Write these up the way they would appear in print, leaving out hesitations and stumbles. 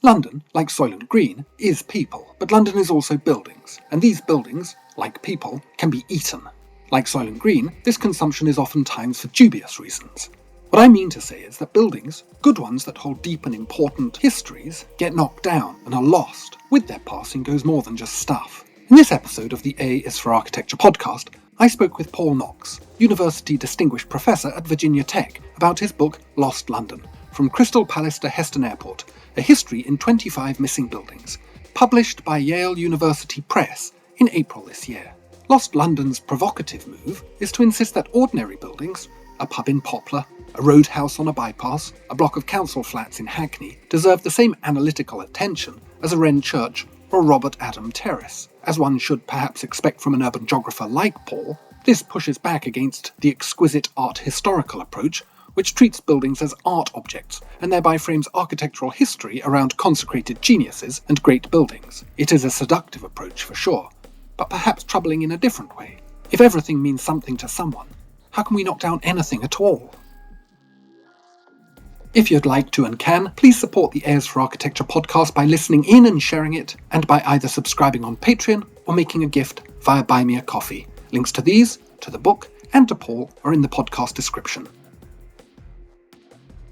London, like Soylent Green, is people, but London is also buildings, and these buildings, like people, can be eaten. Like Soylent Green, this consumption is oftentimes for dubious reasons. What I mean to say is that buildings, good ones that hold deep and important histories, get knocked down and are lost. With their passing goes more than just stuff. In this episode of the A is for Architecture podcast, I spoke with Paul Knox, University Distinguished Professor at Virginia Tech, about his book Lost London, From Crystal Palace to Heston Airport, A History in 25 Missing Buildings, published by Yale University Press in April this year. Lost London's provocative move is to insist that ordinary buildings, a pub in Poplar, a roadhouse on a bypass, a block of council flats in Hackney, deserve the same analytical attention as a Wren church or Robert Adam terrace. As one should perhaps expect from an urban geographer like Paul, this pushes back against the exquisite art historical approach, which treats buildings as art objects and thereby frames architectural history around consecrated geniuses and great buildings. It is a seductive approach for sure, but perhaps troubling in a different way. If everything means something to someone, how can we knock down anything at all? If you'd like to and can, please support the Airs for Architecture podcast by listening in and sharing it, and by either subscribing on Patreon or making a gift via Buy Me a Coffee. Links to these, to the book, and to Paul are in the podcast description.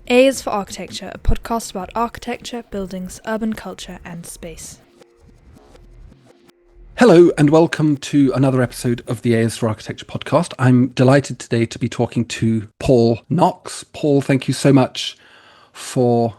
A is for Architecture, a podcast about architecture, buildings, urban culture, and space. Hello and welcome to another episode of the A is for Architecture podcast. I'm delighted today to be talking to Paul Knox. Paul, thank you so much for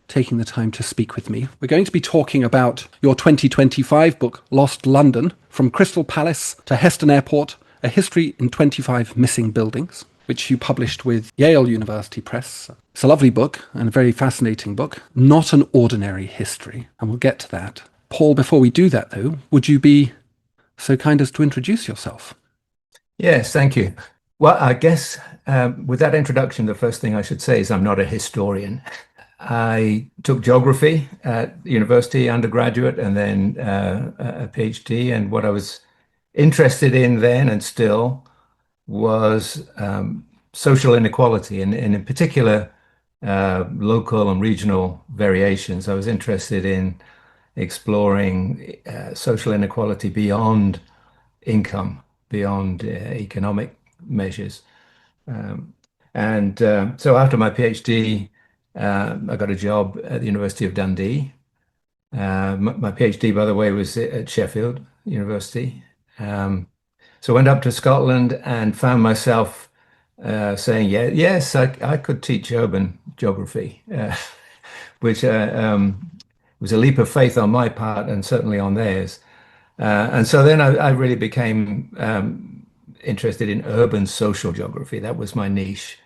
taking the time to speak with me. We're going to be talking about your 2025 book, Lost London, From Crystal Palace to Heston Airport, A History in 25 Missing Buildings, which you published with Yale University Press. It's a lovely book and a very fascinating book, not an ordinary history, and we'll get to that. Paul, before we do that though, would you be so kind as to introduce yourself? Yes, thank you. Well, I guess with that introduction, the first thing I should say is I'm not a historian. I took geography at university, undergraduate, and then a PhD. And what I was interested in then and still was social inequality, and in particular, local and regional variations. I was interested in exploring social inequality beyond income, beyond economic measures. So after my PhD, I got a job at the University of Dundee. My PhD, by the way, was at Sheffield University. So I went up to Scotland and found myself saying, yes, I could teach urban geography, which was a leap of faith on my part and certainly on theirs. And so then I really became interested in urban social geography. That was my niche.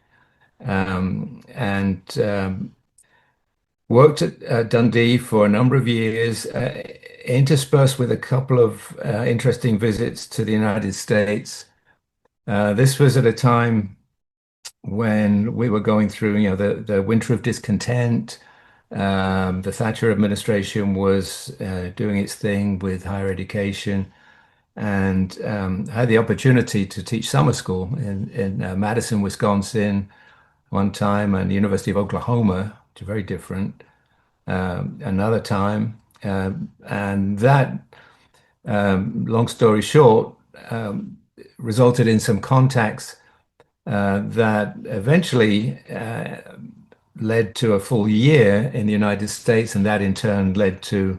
Worked at Dundee for a number of years, interspersed with a couple of interesting visits to the United States. This was at a time when we were going through, the winter of discontent. The Thatcher administration was doing its thing with higher education, and I had the opportunity to teach summer school in Madison, Wisconsin one time, and the University of Oklahoma, which are very different, another time. And that, long story short, resulted in some contacts that eventually led to a full year in the United States, and that in turn led to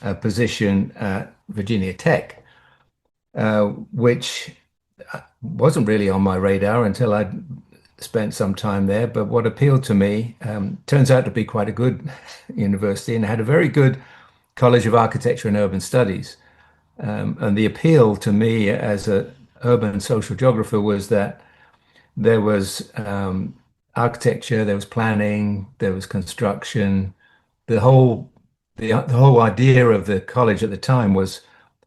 a position at Virginia Tech, which wasn't really on my radar until I'd spent some time there. But what appealed to me turns out to be quite a good university, and had a very good College of Architecture and Urban Studies. And the appeal to me as an urban social geographer was that there was architecture, there was planning, there was construction. The whole idea of the college at the time was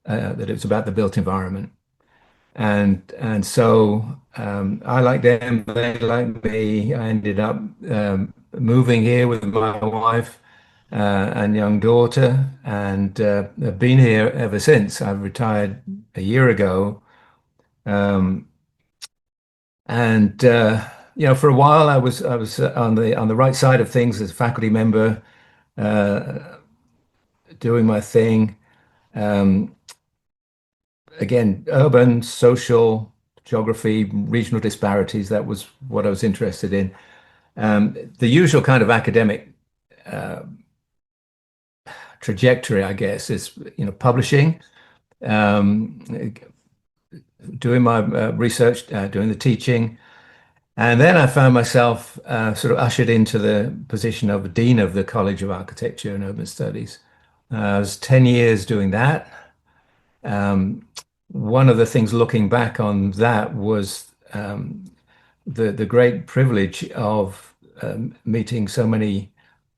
that it was about the built environment. And so I liked them, they liked me. I ended up moving here with my wife and young daughter, and I've been here ever since. I've retired a year ago. For a while I was on the right side of things as a faculty member uh, doing my thing. Um, Again, urban, social, geography, regional disparities, that was what I was interested in. The usual kind of academic trajectory, I guess, is publishing, um, doing my research, doing the teaching, and then I found myself sort of ushered into the position of Dean of the College of Architecture and Urban Studies. I was 10 years doing that. One of the things looking back on that was the great privilege of meeting so many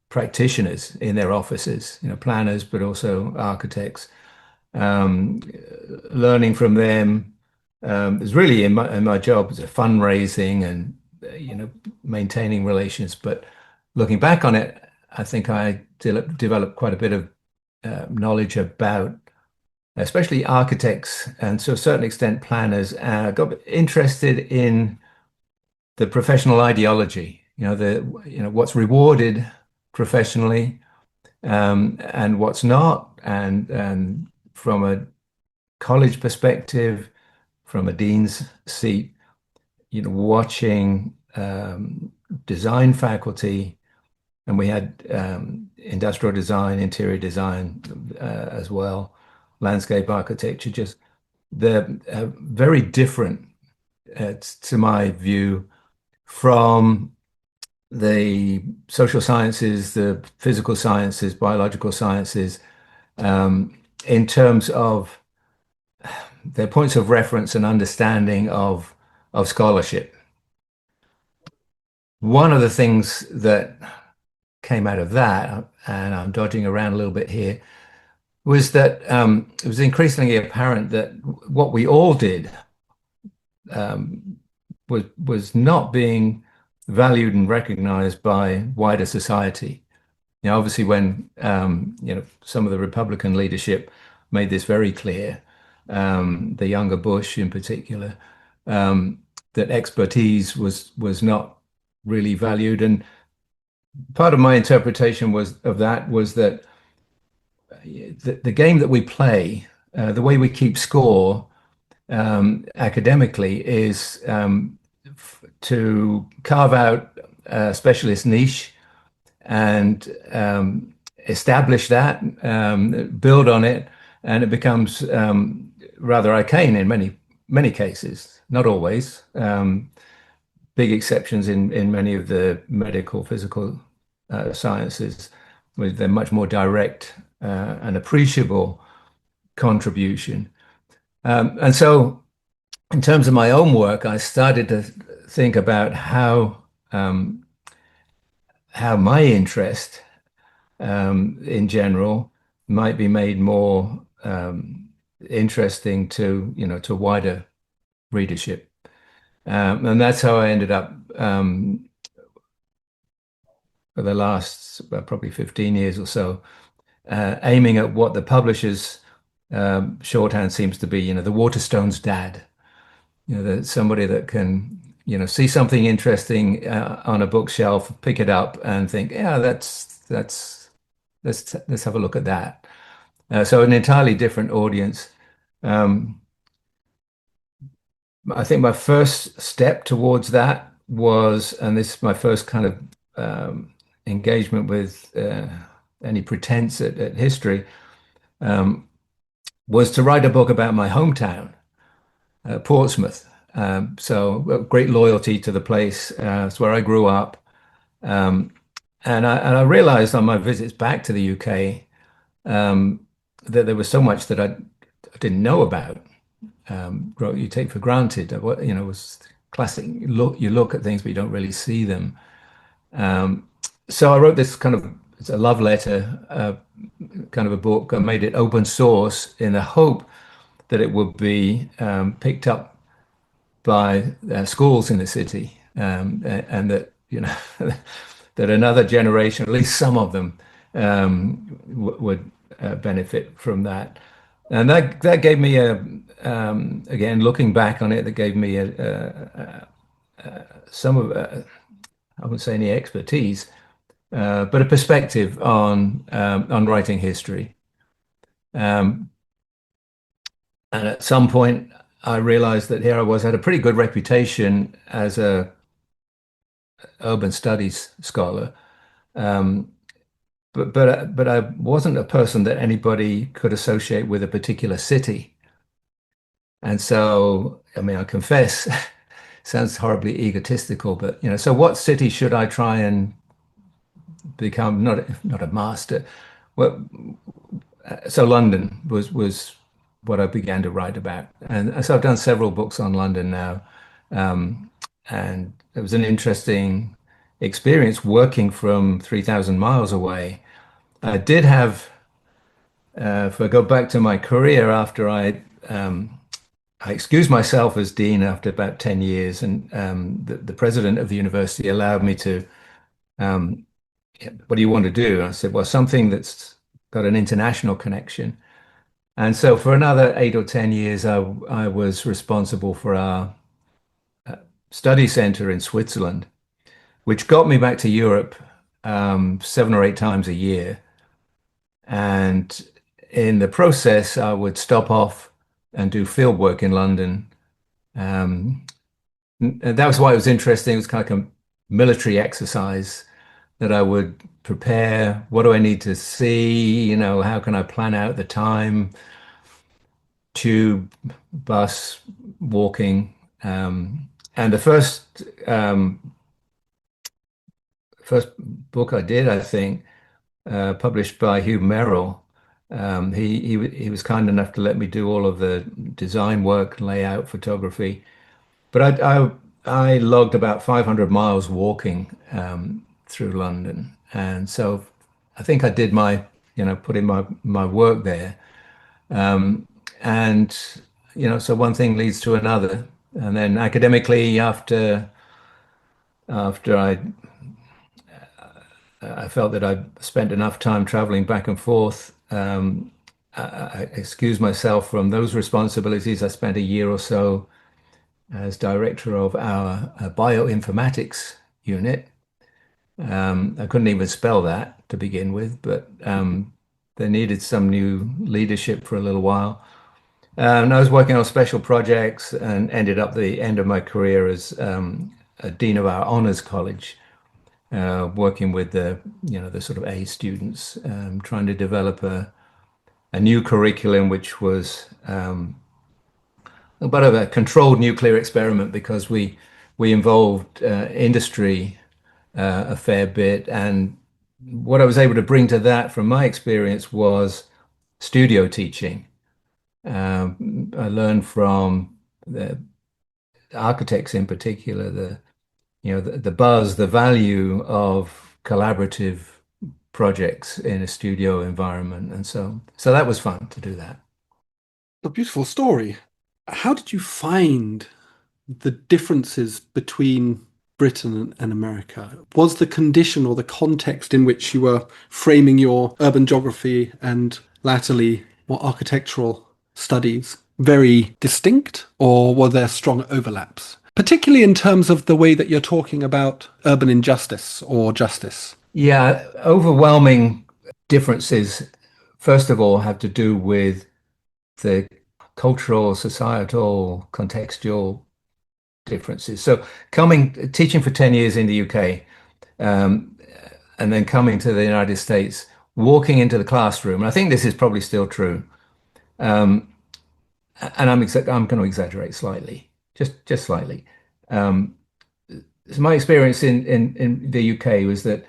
practitioners in their offices, planners, but also architects, learning from them. It's really in my job as a fundraising and maintaining relations. But looking back on it, I think I developed quite a bit of knowledge about, especially architects and to a certain extent planners. Got interested in the professional ideology. What's rewarded professionally and what's not, and from a college perspective, from a dean's seat, watching design faculty, and we had industrial design, interior design as well, landscape architecture. Just they're very different, to my view, from the social sciences, the physical sciences, biological sciences, in terms of their points of reference and understanding of scholarship. One of the things that came out of that, and I'm dodging around a little bit here, was that it was increasingly apparent that what we all did was not being valued and recognized by wider society. Obviously, when some of the Republican leadership made this very clear, the younger Bush in particular, that expertise was not really valued. And part of my interpretation of that was that the game that we play, the way we keep score academically, is to carve out a specialist niche and establish that, build on it, and it becomes rather arcane in many cases. Not always. Big exceptions in many of the medical, physical sciences, with their much more direct and appreciable contribution. And so, in terms of my own work, I started to think about how my interest in general might be made more interesting to wider readership. And that's how I ended up for the last probably 15 years or so, aiming at what the publisher's shorthand seems to be, the Waterstones dad. Somebody that can, see something interesting on a bookshelf, pick it up, and think, yeah, let's have a look at that. So an entirely different audience. I think my first step towards that was, and this is my first kind of engagement with any pretense at history, was to write a book about my hometown, Portsmouth. So great loyalty to the place. It's where I grew up. And I realized on my visits back to the UK that there was so much that I didn't know about. You take for granted what was classic. You look at things, but you don't really see them. So I wrote this kind of, it's a love letter, kind of a book. I made it open source in the hope that it would be picked up by schools in the city, and that that another generation, at least some of them, would benefit from that. And that gave me again, looking back on it, that gave me some of, I wouldn't say any expertise, but a perspective on writing history. Um, and at some point, I realized that here I was, had a pretty good reputation as a urban studies scholar. Um, but I wasn't a person that anybody could associate with a particular city. And so, I mean, I confess, sounds horribly egotistical, but so what city should I try and become? Not a master. Well, so London was what I began to write about, and so I've done several books on London now, and it was an interesting experience working from 3,000 miles away. I did have, if I go back to my career after I excused myself as dean after about 10 years, and the president of the university allowed me to, um, what do you want to do? And I said, well, something that's got an international connection. And so for another 8 or 10 years, I was responsible for our study center in Switzerland, which got me back to Europe 7 or 8 times a year. And in the process, I would stop off and do field work in London. Um, and that was why it was interesting. It was kind of like a military exercise that I would prepare. What do I need to see? How can I plan out the time? Tube, bus, walking. And the first book I did, I think, published by Hugh Merrill. He was kind enough to let me do all of the design work, layout, photography. But I logged about 500 miles walking through London, and so I think I did put in my work there. And so one thing leads to another, and then academically, after I felt that I spent enough time traveling back and forth. I excused myself from those responsibilities. I spent a year or so as director of our bioinformatics unit. I couldn't even spell that to begin with, but they needed some new leadership for a little while. And I was working on special projects and ended up the end of my career as a dean of our honors college, working with the sort of A students, trying to develop a new curriculum, which was a bit of a controlled nuclear experiment because we involved industry a fair bit, and what I was able to bring to that from my experience was studio teaching. I learned from the architects in particular, the buzz, the value of collaborative projects in a studio environment, and so that was fun to do that. A beautiful story. How did you find the differences between Britain and America? Was the condition or the context in which you were framing your urban geography and latterly more architectural studies very distinct, or were there strong overlaps? Particularly in terms of the way that you're talking about urban injustice or justice. Yeah, overwhelming differences, first of all, have to do with the cultural, societal, contextual differences. So teaching for 10 years in the UK, and then coming to the United States, walking into the classroom, and I think this is probably still true, and I'm going to exaggerate slightly, just slightly. So my experience in the UK was that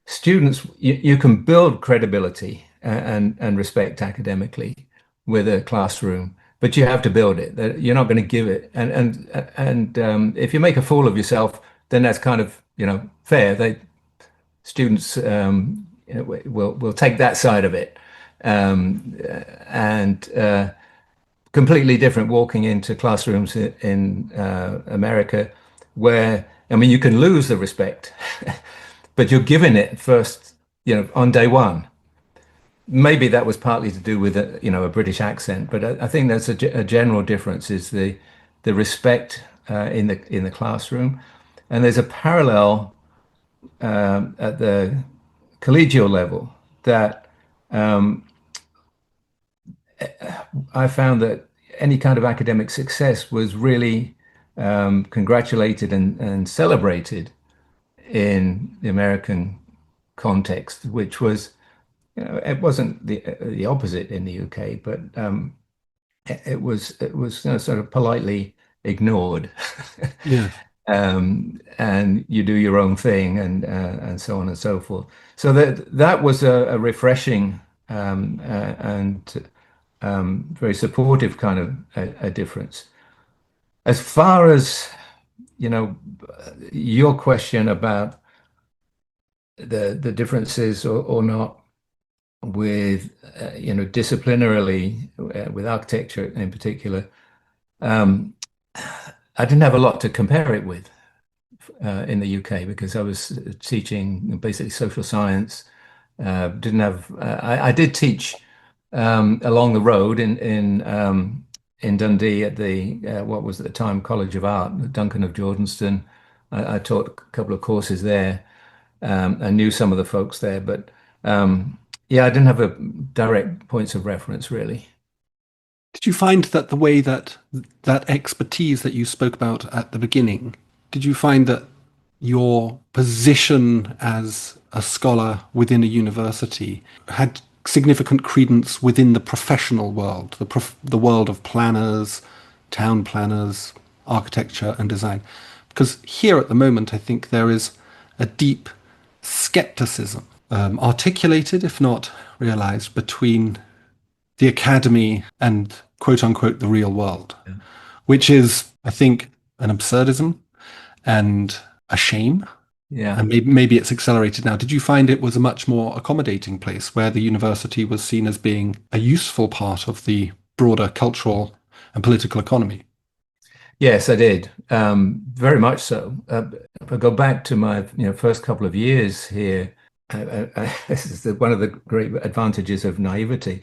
students, you can build credibility and respect academically with a classroom, but you have to build it. You're not going to give it. And if you make a fool of yourself, then that's kind of fair. Students will take that side of it, and completely different walking into classrooms in America, where I mean you can lose the respect, but you're given it first, on day one. Maybe that was partly to do with a British accent, but I think that's a general difference is the respect in the classroom, and there's a parallel at the collegial level that I found that any kind of academic success was really congratulated and celebrated in the American context, which was, it wasn't the opposite in the UK, but it was sort of politely ignored. Yeah. And you do your own thing, and so on and so forth. So that was a refreshing and very supportive kind of a difference. As far as your question about the differences or not with disciplinarily with architecture in particular, um, I didn't have a lot to compare it with in the UK because I was teaching basically social science. Didn't have I did teach along the road in Dundee at the what was at the time College of Art, Duncan of Jordanston. I taught a couple of courses there. I knew some of the folks there, but yeah, I didn't have a direct points of reference really. Did you find that the way that that expertise that you spoke about at the beginning, did you find that your position as a scholar within a university had significant credence within the professional world, the world of planners, town planners, architecture and design? Because here at the moment, I think there is a deep skepticism, articulated, if not realized, between the academy and quote unquote the real world, which is, I think, an absurdism and a shame. Yeah. And maybe it's accelerated now. Did you find it was a much more accommodating place where the university was seen as being a useful part of the broader cultural and political economy? Yes, I did. Very much so. If I go back to my first couple of years here, this is one of the great advantages of naivety.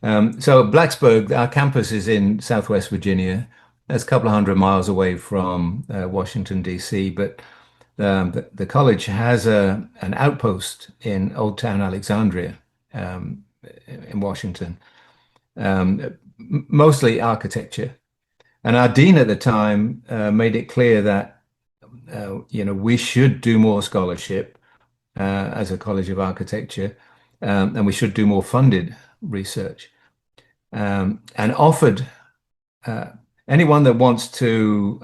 So Blacksburg, our campus is in Southwest Virginia. That's a couple of 100 miles away from Washington, D.C. But the college has an outpost in Old Town Alexandria um, in Washington, mostly architecture. And our dean at the time made it clear that we should do more scholarship as a College of Architecture, and we should do more funded research, and offered anyone that wants to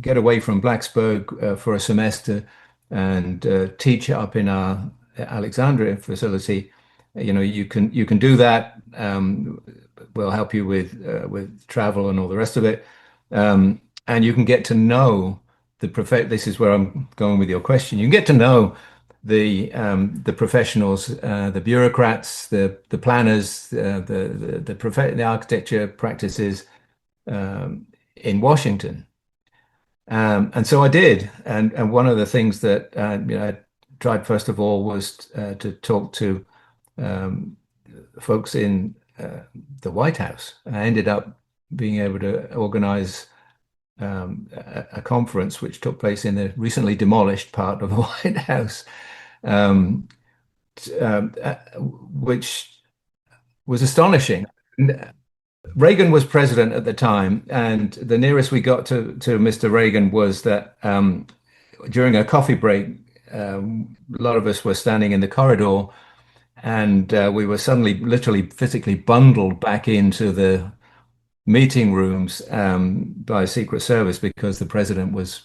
get away from Blacksburg for a semester and teach up in our Alexandria facility, you can do that. We'll help you with travel and all the rest of it, and you can get to know the This is where I'm going with your question. You can get to know the professionals, the bureaucrats, the planners, the architecture practices in Washington. And so I did. And one of the things that I tried first of all was to talk to folks in the White House. I ended up being able to organize a conference which took place in the recently demolished part of the White House, um, which was astonishing. Reagan was president at the time, and the nearest we got to Mr. Reagan was that during a coffee break, a lot of us were standing in the corridor, and we were suddenly, literally, physically bundled back into the meeting rooms by Secret Service because the president was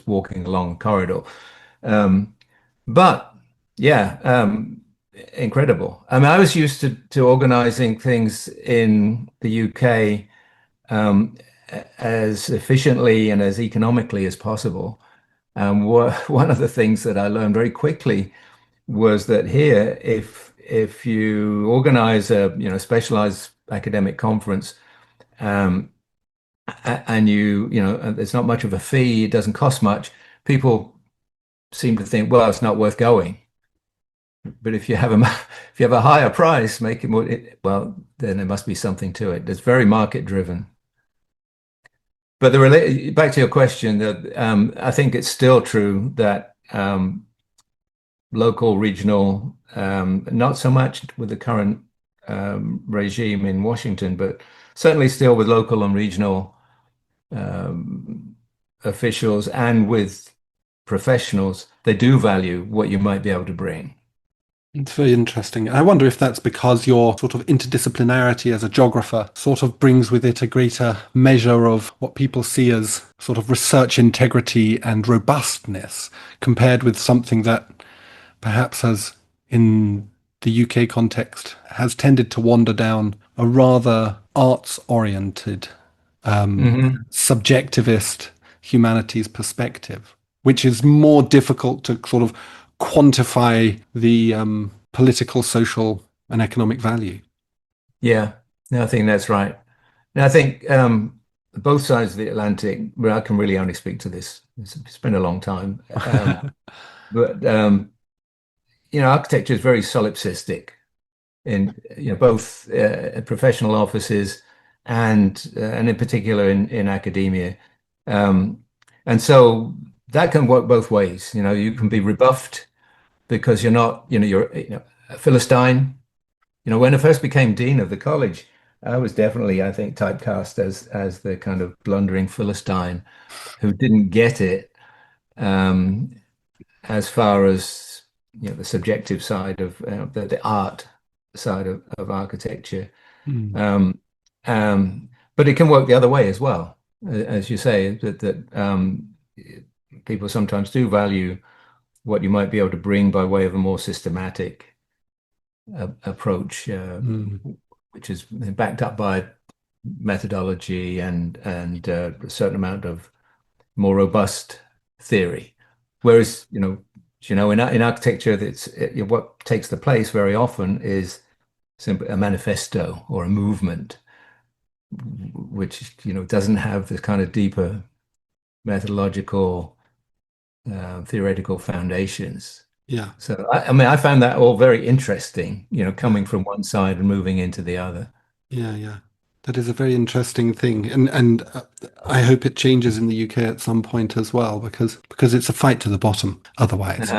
walking along the corridor. Um, but yeah, incredible. I mean, I was used to organizing things in the UK as efficiently and as economically as possible. And one of the things that I learned very quickly was that here, if you organize a specialized academic conference, um, and there's not much of a fee, it doesn't cost much, people seem to think, well, it's not worth going. But if you have a higher price, make it more, well, then there must be something to it. It's very market driven. But back to your question, that I think it's still true that local, regional, not so much with the current regime in Washington, but certainly still with local and regional officials and with professionals, they do value what you might be able to bring. It's very interesting. I wonder if that's because your sort of interdisciplinarity as a geographer sort of brings with it a greater measure of what people see as sort of research integrity and robustness, compared with something that perhaps has, in the UK context, has tended to wander down a rather arts-oriented, subjectivist humanities perspective, which is more difficult to sort of quantify the political, social, and economic value. Yeah, no, I think that's right. And I think both sides of the Atlantic, but I can really only speak to this. It's been a long time. But architecture is very solipsistic in both professional offices and in particular in academia. And so that can work both ways. You can be rebuffed because you're not, you're a Philistine. When I first became dean of the college, I was definitely, I think, typecast as the kind of blundering Philistine who didn't get it as far as the subjective side of the art side of architecture. But it can work the other way as well, as you say, that people sometimes do value what you might be able to bring by way of a more systematic approach, which is backed up by methodology and a certain amount of more robust theory. Whereas, in architecture, what takes the place very often is simply a manifesto or a movement, which doesn't have this kind of deeper methodological theoretical foundations. Yeah. So I found that all very interesting, coming from one side and moving into the other. Yeah. That is a very interesting thing, and I hope it changes in the UK at some point as well, because it's a fight to the bottom otherwise.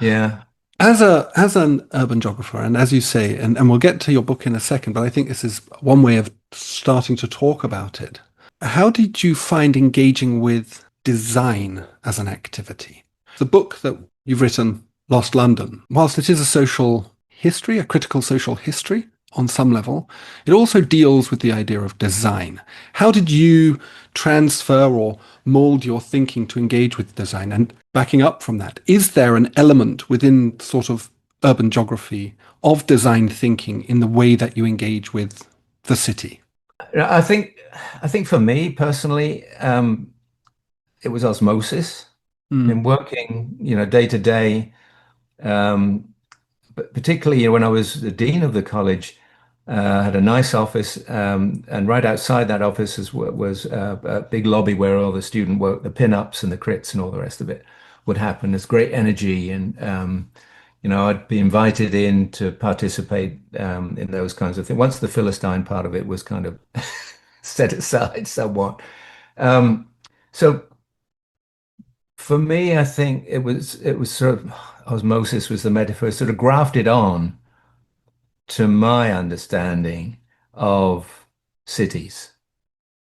Yeah. As an urban geographer, and as you say, and we'll get to your book in a second, but I think this is one way of starting to talk about it. How did you find engaging with design as an activity? The book that you've written, Lost London, whilst it is a social history, a critical social history on some level, it also deals with the idea of design. How did you transfer or mold your thinking to engage with design? And backing up from that, is there an element within sort of urban geography of design thinking in the way that you engage with the city? I think for me personally, it was osmosis. In working, day to day, but particularly when I was the dean of the college, had a nice office, and right outside that office was a big lobby where all the student work, the pin-ups and the crits and all the rest of it would happen. There's great energy, and I'd be invited in to participate in those kinds of things. Once the Philistine part of it was kind of set aside somewhat. So for me, I think it was sort of osmosis was the metaphor, sort of grafted on to my understanding of cities.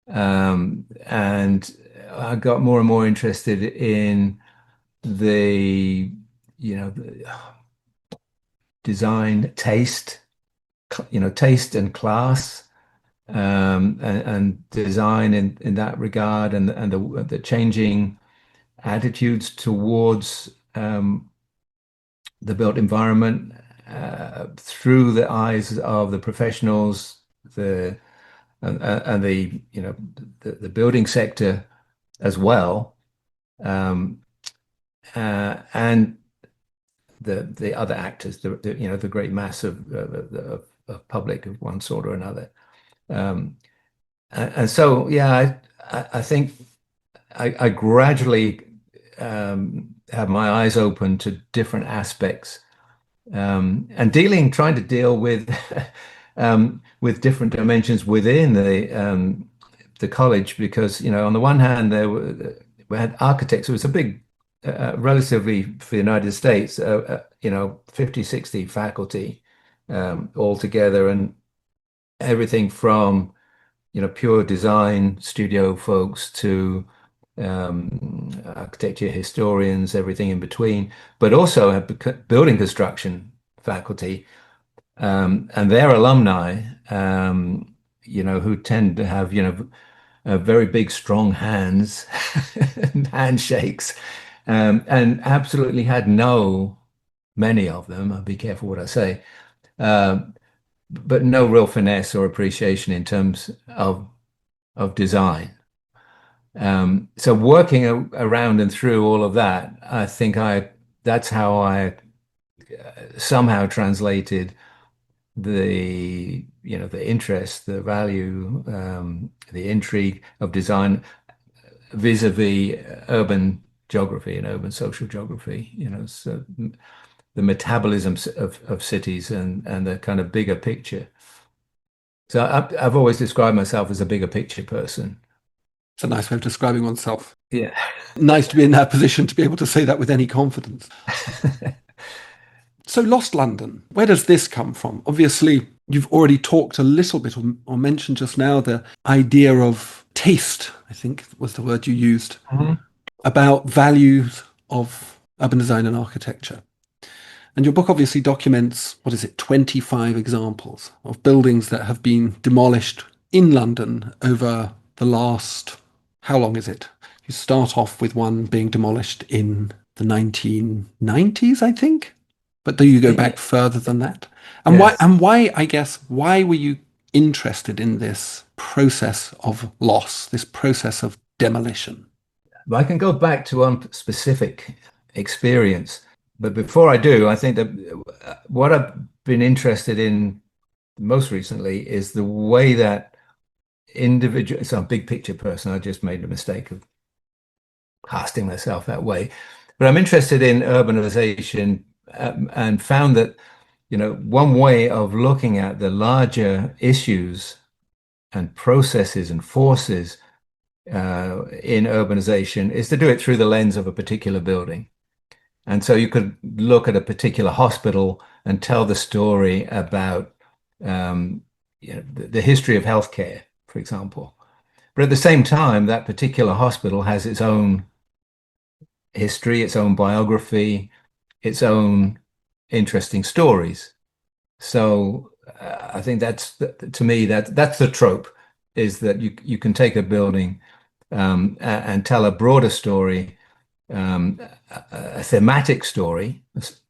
And I got more and more interested in the design, taste and class, and design in that regard, and the changing attitudes towards the built environment through the eyes of the professionals, and the building sector as well, and the other actors, the great mass of public of one sort or another. And so, yeah, I think I gradually have my eyes open to different aspects, and trying to deal with different dimensions within the college, because on the one hand we had architects. It was a big relatively for the United States, 50, 60 faculty all together, and everything from, pure design studio folks to architecture historians, everything in between, but also have building construction faculty and their alumni, who tend to have, very big, strong hands and handshakes, and absolutely had many of them, I'll be careful what I say, but no real finesse or appreciation in terms of design. So working around and through all of that, I think that's how I somehow translated the interest, the value, the intrigue of design vis-a-vis urban geography and urban social geography, so the metabolism of cities and the kind of bigger picture. So I've always described myself as a bigger picture person. It's a nice way of describing oneself. Yeah. Nice to be in that position to be able to say that with any confidence. So Lost London, where does this come from? Obviously, you've already talked a little bit or mentioned just now the idea of taste, I think was the word you used, about values of urban design and architecture. And your book obviously documents, 25 examples of buildings that have been demolished in London over the last, how long is it? You start off with one being demolished in the 1990s, I think. But do you go back further than that? And yes. Why were you interested in this process of loss, this process of demolition? I can go back to one specific experience. But before I do, I think that what I've been interested in most recently is the way that individual, so I'm a big picture person, I just made the mistake of casting myself that way. But I'm interested in urbanization and found that, one way of looking at the larger issues and processes and forces in urbanization is to do it through the lens of a particular building. And so you could look at a particular hospital and tell the story about the history of healthcare, for example. But at the same time, that particular hospital has its own history, its own biography, its own interesting stories. So I think that's, to me, that's the trope, is that you can take a building and tell a broader story, a thematic story,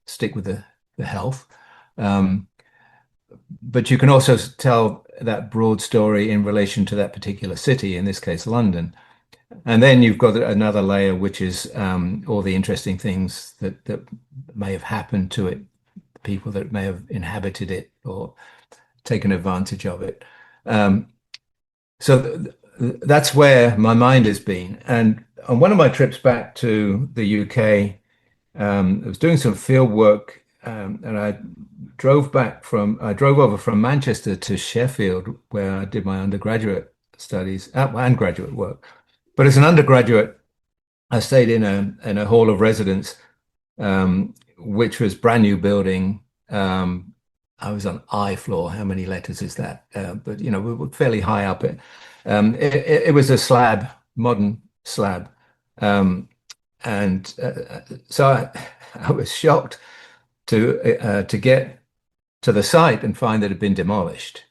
stick with the health, but you can also tell that broad story in relation to that particular city, in this case, London. And then you've got another layer, which is all the interesting things that may have happened to it, people that may have inhabited it or taken advantage of it. So that's where my mind has been. And on one of my trips back to the UK, I was doing some field work, and I drove over from Manchester to Sheffield, where I did my undergraduate studies and graduate work. But as an undergraduate, I stayed in a hall of residence, which was brand new building. I was on I floor. How many letters is that? But we were fairly high up. It was a slab, modern slab, and so I was shocked to get to the site and find that it had been demolished.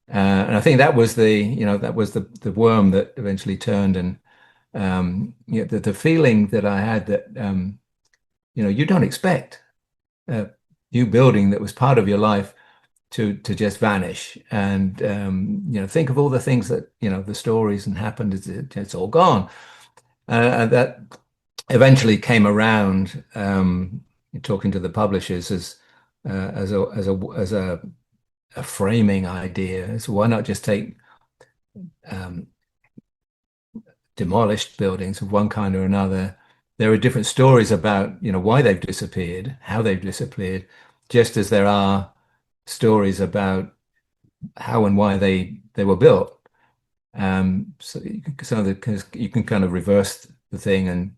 And I think that was the worm that eventually turned, and the feeling that I had that you don't expect a new building that was part of your life to just vanish, and think of all the things that the stories and happened. It's all gone, and that eventually came around. Talking to the publishers as a framing idea. So why not just take demolished buildings of one kind or another? There are different stories about why they've disappeared, how they've disappeared, just as there are stories about how and why they were built. So you can kind of reverse the thing and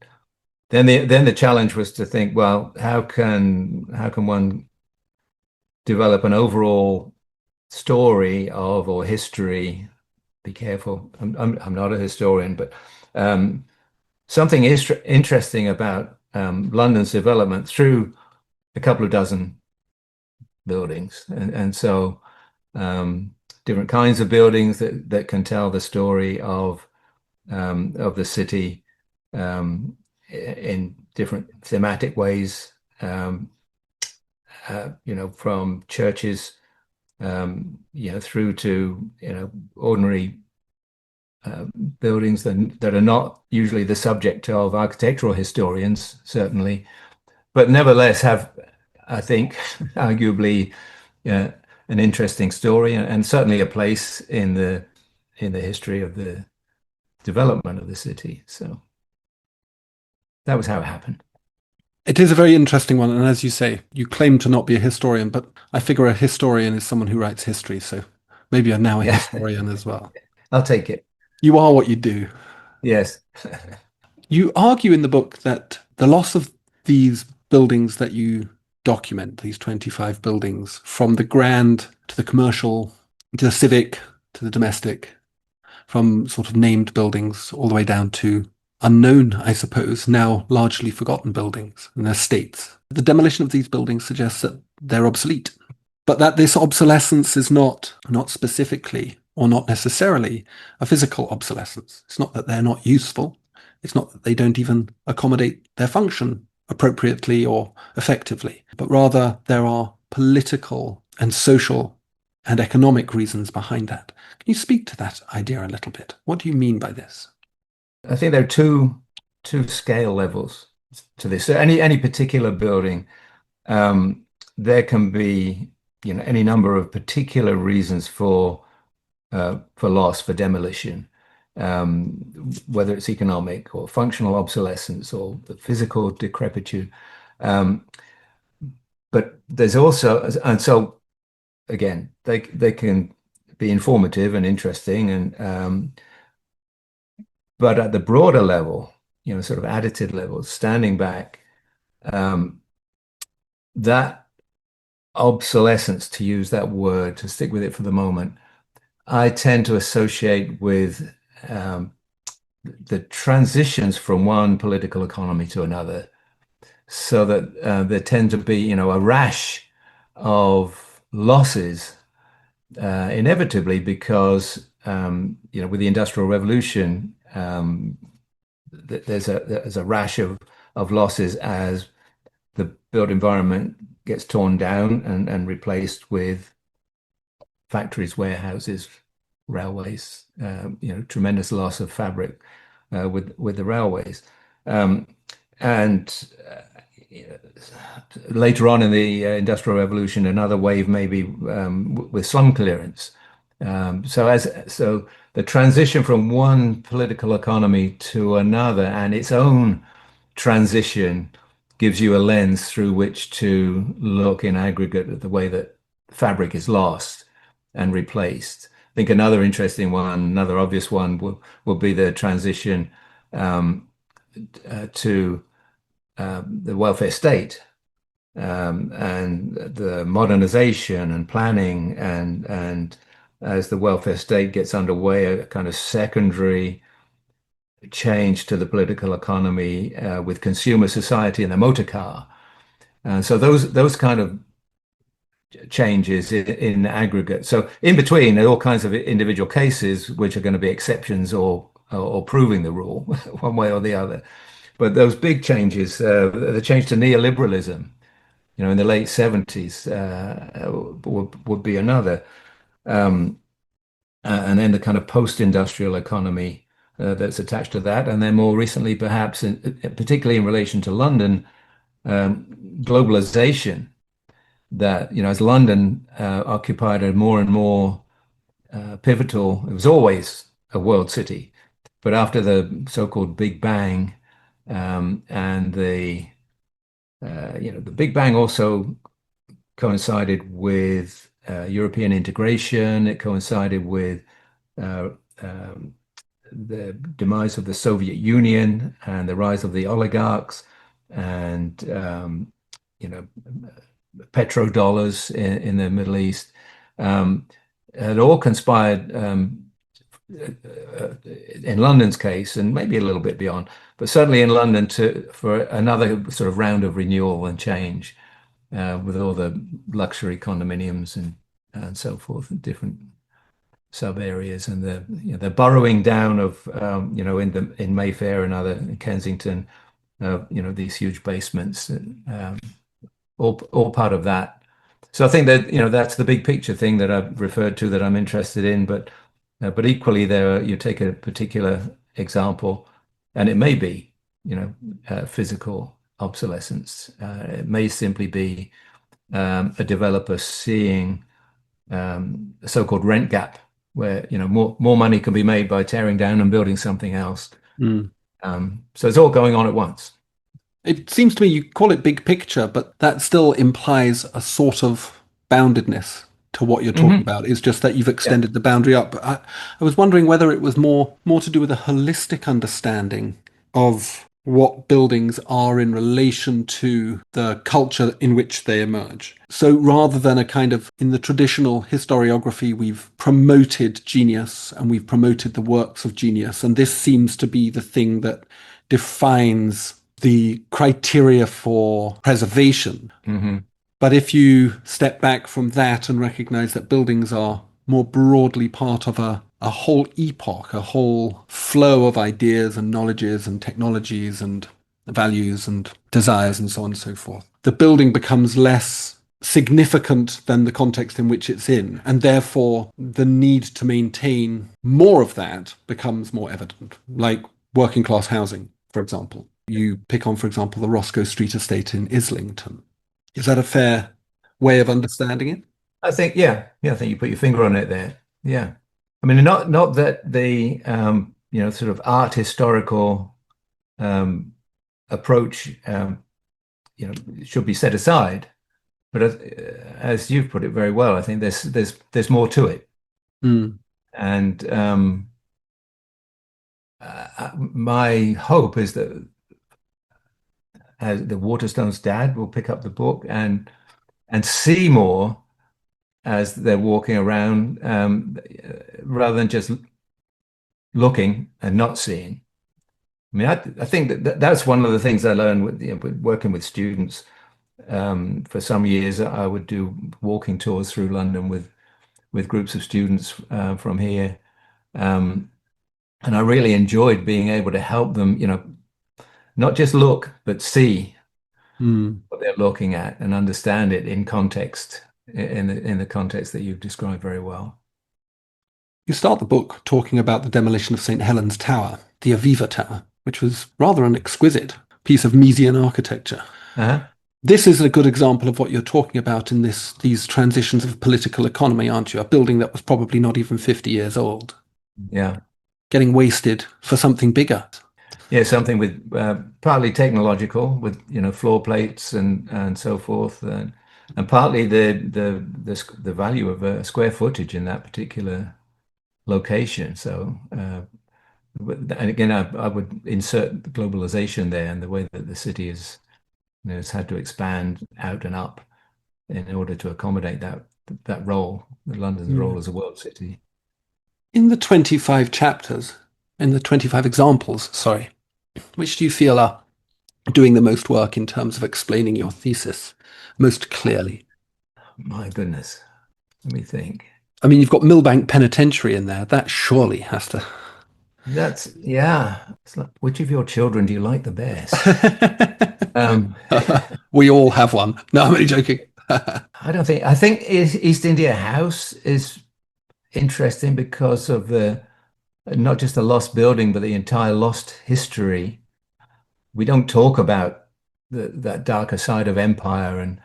then the challenge was to think, well, how can one develop an overall story of or history? Be careful. I'm not a historian, but something interesting about London's development through a couple of dozen buildings, and so different kinds of buildings that can tell the story of the city in different thematic ways. From churches, through to ordinary buildings that are not usually the subject of architectural historians, certainly, but nevertheless have, I think, arguably an interesting story and certainly a place in the history of the development of the city. So that was how it happened. It is a very interesting one. And as you say, you claim to not be a historian, but I figure a historian is someone who writes history. So maybe you're now a historian as well. I'll take it. You are what you do. Yes. You argue in the book that the loss of these buildings that you document, these 25 buildings, from the grand to the commercial, to the civic, to the domestic, from sort of named buildings all the way down to unknown, I suppose, now largely forgotten buildings and estates. The demolition of these buildings suggests that they're obsolete, but that this obsolescence is not specifically or not necessarily a physical obsolescence. It's not that they're not useful. It's not that they don't even accommodate their function appropriately or effectively, but rather there are political and social and economic reasons behind that. Can you speak to that idea a little bit? What do you mean by this? I think there are two scale levels to this. So any particular building, there can be any number of particular reasons for loss, for demolition, whether it's economic or functional obsolescence or the physical decrepitude. But there's also, and so again, they can be informative and interesting, and but at the broader level, sort of additive level, standing back, that obsolescence, to use that word, to stick with it for the moment, I tend to associate with the transitions from one political economy to another, so that there tend to be, a rash of losses, inevitably, because with the Industrial Revolution, there's a rash of losses as the built environment gets torn down and replaced with factories, warehouses, railways. Tremendous loss of fabric with the railways, and later on in the Industrial Revolution, another wave maybe with slum clearance. So the transition from one political economy to another and its own transition gives you a lens through which to look in aggregate at the way that fabric is lost and replaced. I think another interesting one, another obvious one will be the transition to the welfare state, and the modernization and planning, and as the welfare state gets underway, a kind of secondary change to the political economy with consumer society and the motor car. And so those kind of changes in aggregate. So in between, there are all kinds of individual cases which are going to be exceptions or proving the rule one way or the other. But those big changes, the change to neoliberalism, in the late 70s, would be another. And then the kind of post-industrial economy that's attached to that. And then more recently, perhaps, particularly in relation to London, globalization, that, as London occupied a more and more pivotal, it was always a world city, but after the so-called Big Bang, and the Big Bang also coincided with European integration. It coincided with the demise of the Soviet Union and the rise of the oligarchs and you know, petrodollars in the Middle East, had all conspired in London's case, and maybe a little bit beyond, but certainly in London for another sort of round of renewal and change, with all the luxury condominiums and so forth, and different sub areas, and the burrowing down of in Mayfair and other in Kensington, these huge basements, all part of that. So I think that that's the big picture thing that I've referred to that I'm interested in, but equally you take a particular example, and it may be physical obsolescence. It may simply be a developer seeing a so-called rent gap where more money can be made by tearing down and building something else. So it's all going on at once. It seems to me you call it big picture, but that still implies a sort of boundedness to what you're talking about. It's just that you've extended the boundary up. I was wondering whether it was more to do with a holistic understanding of what buildings are in relation to the culture in which they emerge. So rather than a kind of, in the traditional historiography, we've promoted genius and we've promoted the works of genius, and this seems to be the thing that defines the criteria for preservation. But if you step back from that and recognize that buildings are more broadly part of a whole epoch, a whole flow of ideas and knowledges and technologies and values and desires and so on and so forth, the building becomes less significant than the context in which it's in, and therefore the need to maintain more of that becomes more evident, like working class housing, for example. You pick on, for example, the Roscoe Street estate in Islington. Is that a fair way of understanding it? I think, I think you put your finger on it there. Yeah. I mean, not that the, sort of art historical approach, should be set aside. But as you've put it very well, I think there's more to it. And my hope is that the Waterstones' dad will pick up the book and see more as they're walking around, rather than just looking and not seeing. I mean, I think that's one of the things I learned with working with students. For some years, I would do walking tours through London with groups of students from here, and I really enjoyed being able to help them, not just look, but see what they're looking at and understand it in context, in the context that you've described very well. You start the book talking about the demolition of St. Helens Tower, the Aviva Tower, which was rather an exquisite piece of Miesian architecture. This is a good example of what you're talking about in these transitions of political economy, aren't you? A building that was probably not even 50 years old. Yeah. Getting wasted for something bigger. Yeah, something with partly technological, with floor plates and so forth, and partly the value of square footage in that particular location. So, and again, I would insert globalization there and the way that the city has had to expand out and up in order to accommodate that role, London's role as a world city. In the 25 chapters, in the 25 examples, sorry, which do you feel are doing the most work in terms of explaining your thesis most clearly? My goodness. Let me think. I mean, you've got Millbank Penitentiary in there. That surely has to... It's like, which of your children do you like the best? We all have one. No, I'm only joking. I think East India House is interesting because of not just the lost building, but the entire lost history. We don't talk about that darker side of empire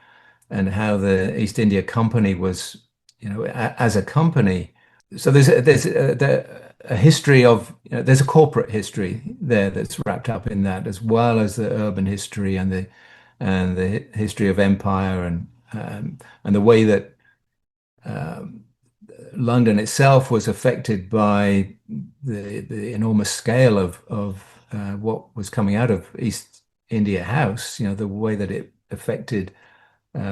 and how the East India Company was, as a company. So there's a history of, there's a corporate history there that's wrapped up in that, as well as the urban history and the history of empire and the way that London itself was affected by the enormous scale of what was coming out of East India House, the way that it affected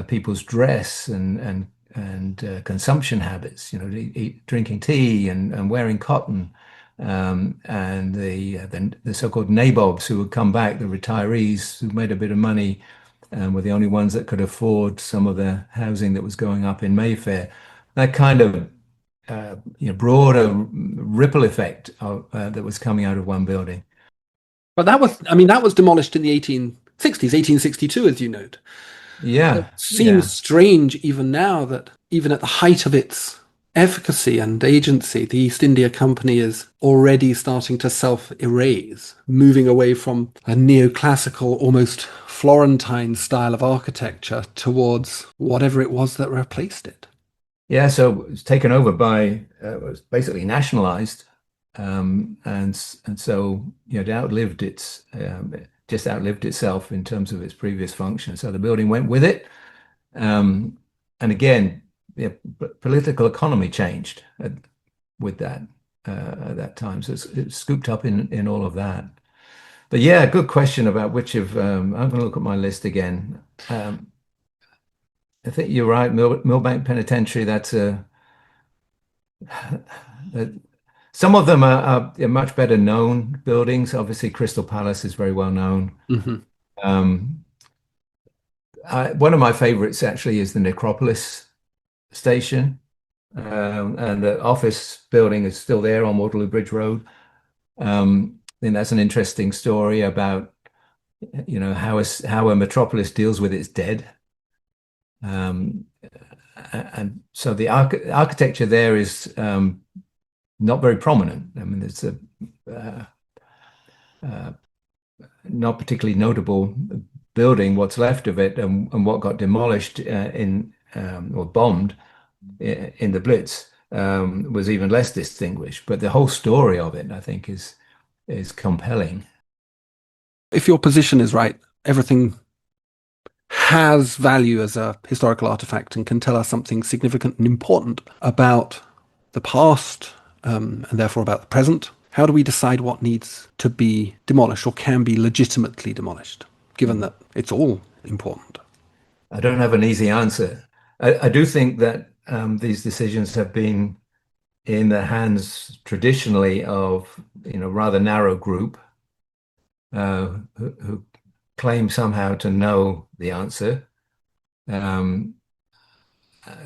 people's dress and consumption habits, drinking tea and wearing cotton, and the so-called nabobs who would come back, the retirees who made a bit of money and were the only ones that could afford some of the housing that was going up in Mayfair. That kind of broader ripple effect that was coming out of one building. But that was demolished in the 1860s, 1862, as you note. Yeah. It seems strange even now that even at the height of its efficacy and agency, the East India Company is already starting to self-erase, moving away from a neoclassical, almost Florentine style of architecture towards whatever it was that replaced it. Yeah, so it was taken over by, it was basically nationalized, and so it outlived just outlived itself in terms of its previous function. So the building went with it, and again, political economy changed with that at that time. So it's scooped up in all of that. But yeah, good question about which of I'm going to look at my list again. I think you're right. Millbank Penitentiary. That's some of them are much better known buildings. Obviously, Crystal Palace is very well known. Mm-hmm. One of my favorites actually is the Necropolis station, and the office building is still there on Waterloo Bridge Road. I think that's an interesting story about how a metropolis deals with its dead. And so the architecture there is not very prominent. I mean, it's a not particularly notable building, what's left of it, and what got demolished or bombed in the Blitz was even less distinguished. But the whole story of it, I think, is compelling. If your position is right, everything has value as a historical artifact and can tell us something significant and important about the past, and therefore about the present. How do we decide what needs to be demolished or can be legitimately demolished, given that it's all important? I don't have an easy answer. I do think that these decisions have been in the hands traditionally of rather narrow group who claim somehow to know the answer,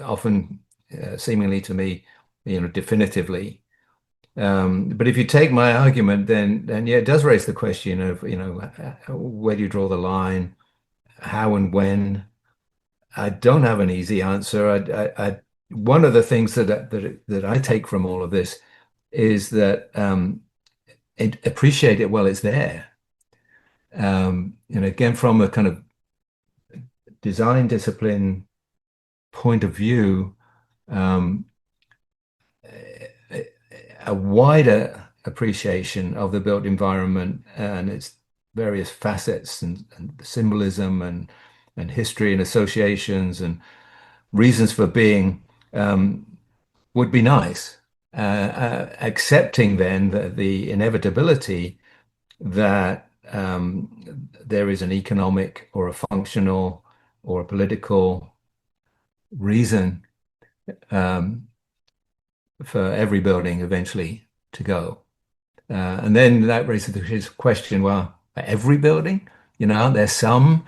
often seemingly to me, definitively. But if you take my argument, then yeah, it does raise the question of where do you draw the line, how and when. I don't have an easy answer. One of the things that I take from all of this is that appreciate it while it's there. Again, from a kind of design discipline point of view, a wider appreciation of the built environment and its various facets and symbolism and history and associations and reasons for being would be nice. Accepting then the inevitability that there is an economic or a functional or a political reason for every building eventually to go. And then that raises the question, well, every building, aren't there some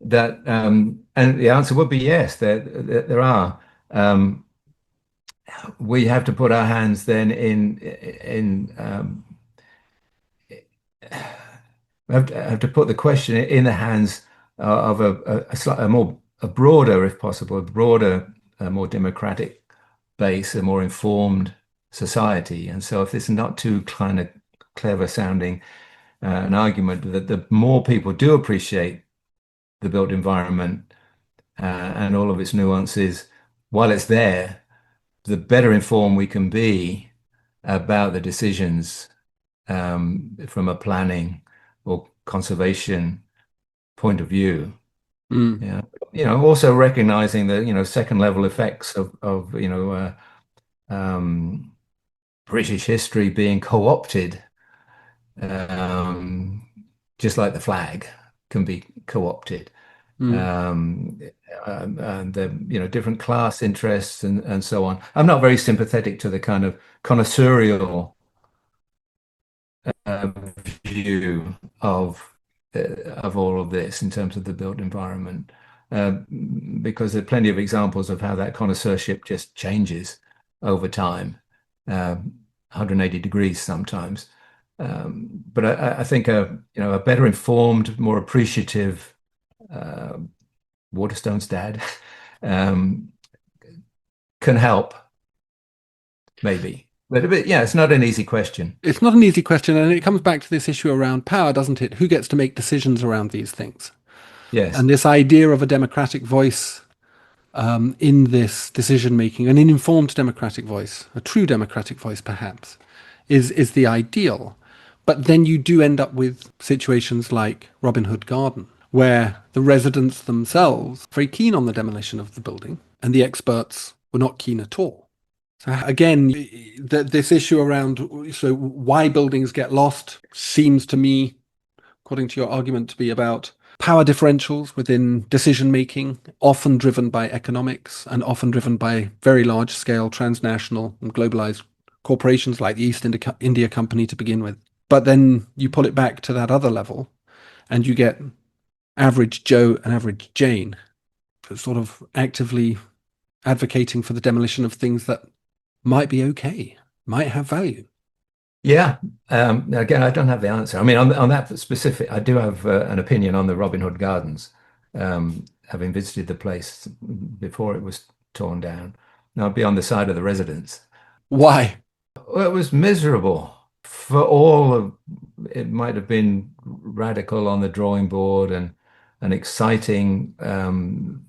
that, and the answer would be yes, there are. We have to put our hands then we have to put the question in the hands of a broader, if possible, a broader, more democratic base, a more informed society. And so if it's not too kind of clever sounding an argument, that the more people do appreciate the built environment and all of its nuances while it's there, the better informed we can be about the decisions from a planning or conservation point of view. Yeah. Also recognizing the second level effects of British history being co-opted, um, just like the flag can be co-opted. Mm. Um, and the different class interests and so on. I'm not very sympathetic to the kind of connoisseurial uh, view of all of this in terms of the built environment, uh, because there are plenty of examples of how that connoisseurship just changes over time, 180 degrees sometimes. But I think a better informed, more appreciative uh, Waterstone's dad um, can help, maybe. But yeah, it's not an easy question. It's not an easy question, and it comes back to this issue around power, doesn't it? Who gets to make decisions around these things? Yes. And this idea of a democratic voice in this decision making, an informed democratic voice, a true democratic voice, perhaps, is the ideal. But then you do end up with situations like Robin Hood Garden, where the residents themselves are very keen on the demolition of the building, and the experts were not keen at all. So again, this issue around why buildings get lost seems to me, according to your argument, to be about power differentials within decision making, often driven by economics and often driven by very large scale transnational and globalized corporations like the East India Company to begin with. But then you pull it back to that other level and you get average Joe and average Jane sort of actively advocating for the demolition of things that might be okay, might have value. Yeah. Again, I don't have the answer. I mean, on that specific, I do have an opinion on the Robin Hood Gardens, having visited the place before it was torn down. Now, I'd be on the side of the residents. Why? Well, it was miserable for all of it. Might have been radical on the drawing board and exciting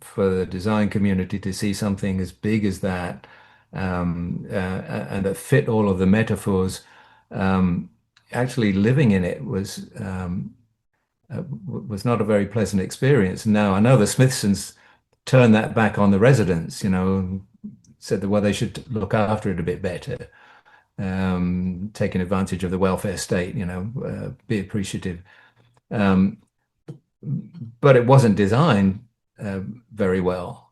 for the design community to see something as big as that, and that fit all of the metaphors. Actually living in it was not a very pleasant experience. Now I know the Smithsons turned that back on the residents, said that, well, they should look after it a bit better, taking advantage of the welfare state, be appreciative. Um, but it wasn't designed very well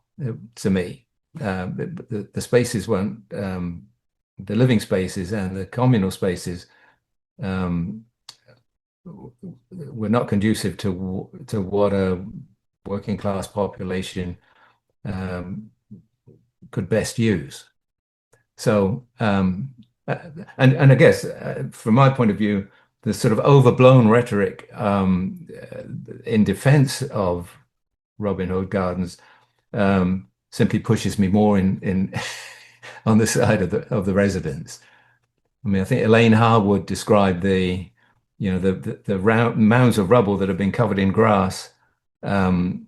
to me. The spaces weren't, the living spaces and the communal spaces were not conducive to what a working class population could best use. So, and I guess from my point of view, the sort of overblown rhetoric in defense of Robin Hood Gardens simply pushes me more in on the side of the residents. I mean, I think Elaine Harwood described the round mounds of rubble that have been covered in grass in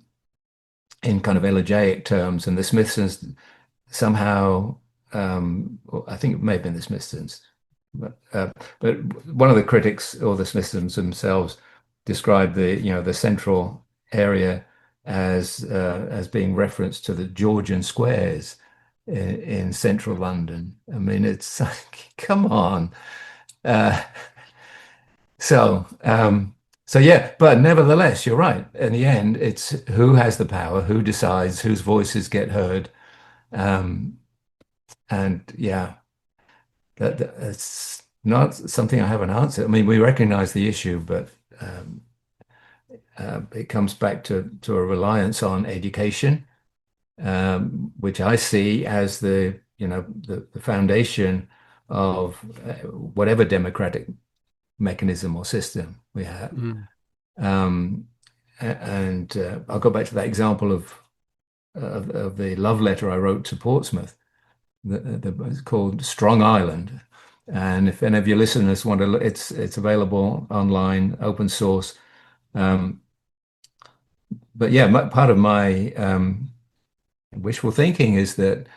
kind of elegiac terms, and the Smithsons somehow, I think it may have been the Smithsons, but one of the critics or the Smithsons themselves described the central area as being referenced to the Georgian squares in central London. I mean, it's like, come on. So yeah, but nevertheless, you're right. In the end, it's who has the power, who decides, whose voices get heard. And yeah, that's not something I have an answer. I mean, we recognize the issue, but it comes back to a reliance on education, which I see as the foundation of whatever democratic mechanism or system we have. Mm. And I'll go back to that example of the love letter I wrote to Portsmouth. It's called Strong Island. And if any of your listeners want to, it's available online, open source. But yeah, part of my wishful thinking is that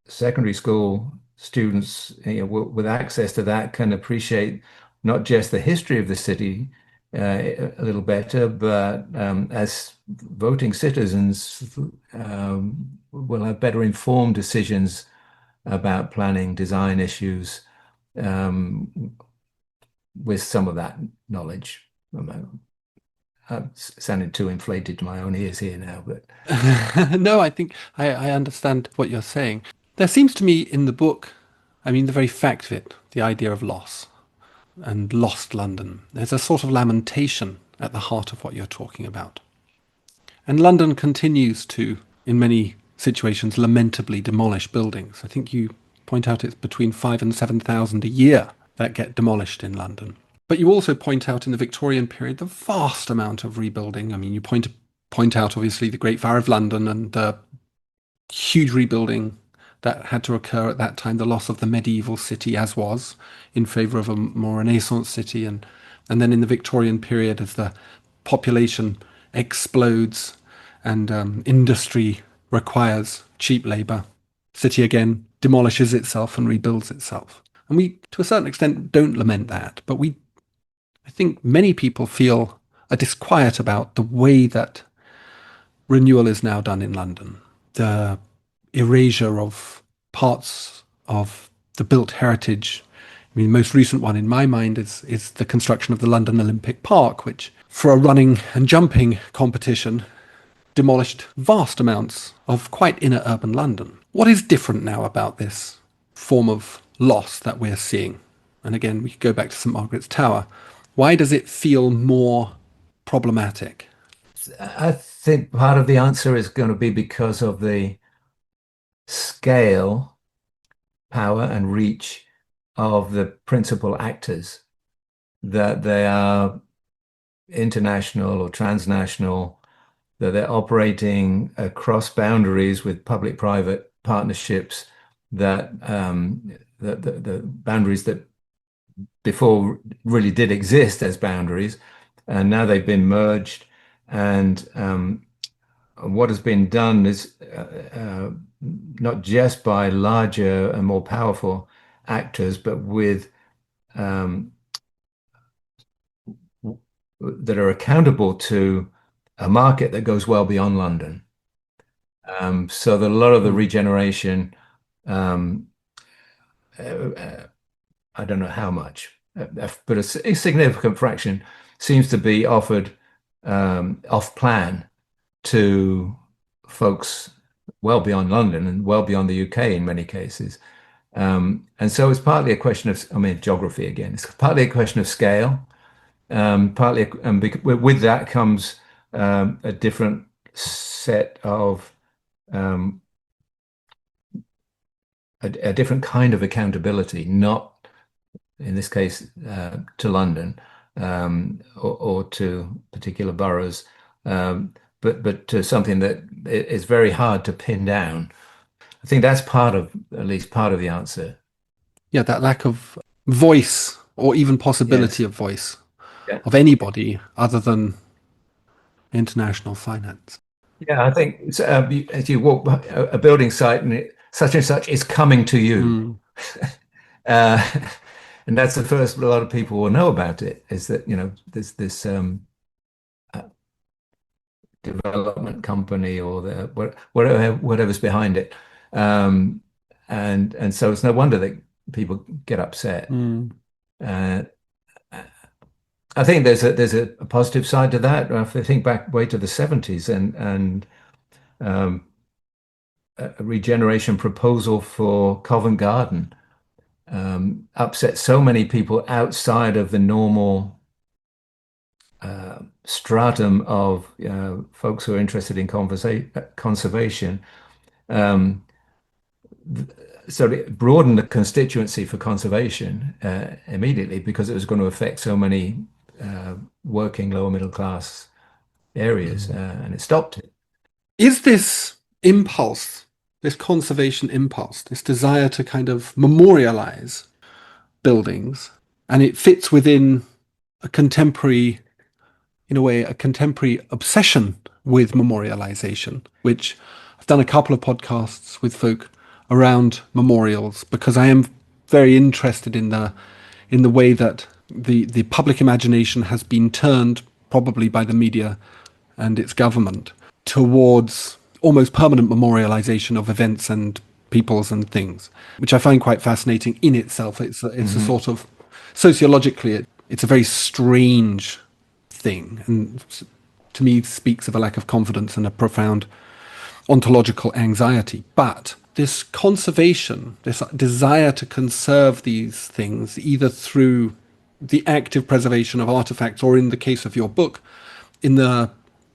secondary school students with access to that can appreciate not just the history of the city a little better, but as voting citizens will have better informed decisions about planning, design issues with some of that knowledge. I'm sounding too inflated to my own ears here now, but No, I think I understand what you're saying. There seems to me in the book, I mean, the very fact of it, the idea of loss and lost London, there's a sort of lamentation at the heart of what you're talking about. And London continues to, in many situations, lamentably demolish buildings. I think you point out it's between 5,000 and 7,000 a year that get demolished in London. But you also point out in the Victorian period the vast amount of rebuilding. I mean, you point out, obviously, the Great Fire of London and the huge rebuilding that had to occur at that time, the loss of the medieval city as was, in favour of a more Renaissance city. And then in the Victorian period, as the population explodes and industry requires cheap labour, city again demolishes itself and rebuilds itself. And we, to a certain extent, don't lament that, but I think many people feel a disquiet about the way that renewal is now done in London. The erasure of parts of the built heritage. I mean, the most recent one in my mind is the construction of the London Olympic Park, which, for a running and jumping competition, demolished vast amounts of quite inner urban London. What is different now about this form of loss that we're seeing? And again, we could go back to St. Margaret's Tower. Why does it feel more problematic? I think part of the answer is going to be because of the scale, power, and reach of the principal actors, that they are international or transnational, that they're operating across boundaries with public-private partnerships, that the boundaries that before really did exist as boundaries, and now they've been merged. And what has been done is not just by larger and more powerful actors, but with that are accountable to a market that goes well beyond London. So that a lot of the regeneration, I don't know how much, but a significant fraction seems to be offered off plan to folks well beyond London and well beyond the UK in many cases. And so it's partly a question of, geography again. It's partly a question of scale. Partly, and with that comes a different set of a different kind of accountability, not in this case to London or to particular boroughs, but to something that is very hard to pin down. I think that's at least part of the answer. Yeah, that lack of voice or even possibility of voice of anybody other than international finance. Yeah, I think as you walk by a building site and such and such is coming to you. And that's the first a lot of people will know about it, is that, there's this development company or whatever's behind it. And so it's no wonder that people get upset. I think there's a positive side to that. If I think back way to the 70s and a regeneration proposal for Covent Garden upset so many people outside of the normal stratum of folks who are interested in conservation. So it broadened the constituency for conservation immediately, because it was going to affect so many working lower middle class areas, and it stopped it. Is this impulse, this conservation impulse, this desire to kind of memorialize buildings, and it fits within a contemporary obsession with memorialization, which I've done a couple of podcasts with folk around memorials, because I am very interested in the way that the public imagination has been turned, probably by the media and its government, towards almost permanent memorialization of events and peoples and things, which I find quite fascinating in itself. It's a Mm-hmm. sort of, sociologically, it's a very strange thing, and to me speaks of a lack of confidence and a profound ontological anxiety. But this conservation, this desire to conserve these things, either through the active preservation of artifacts, or in the case of your book, in the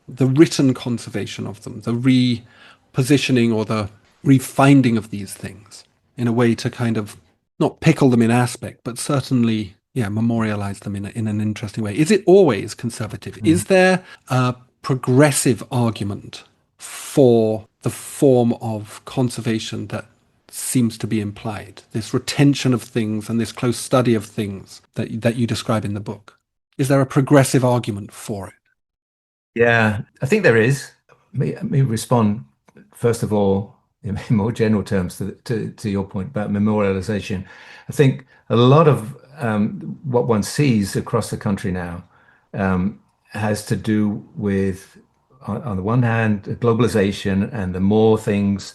written conservation of them, the repositioning or the refinding of these things in a way to kind of not pickle them in aspect, but certainly, memorialize them in an interesting way. Is it always conservative? Is there a progressive argument for the form of conservation that seems to be implied, this retention of things and this close study of things that you describe in the book? Is there a progressive argument for it? Yeah, I think there is. Let me respond first of all in more general terms to your point about memorialization. I think a lot of what one sees across the country now has to do with, on the one hand, globalization, and the more things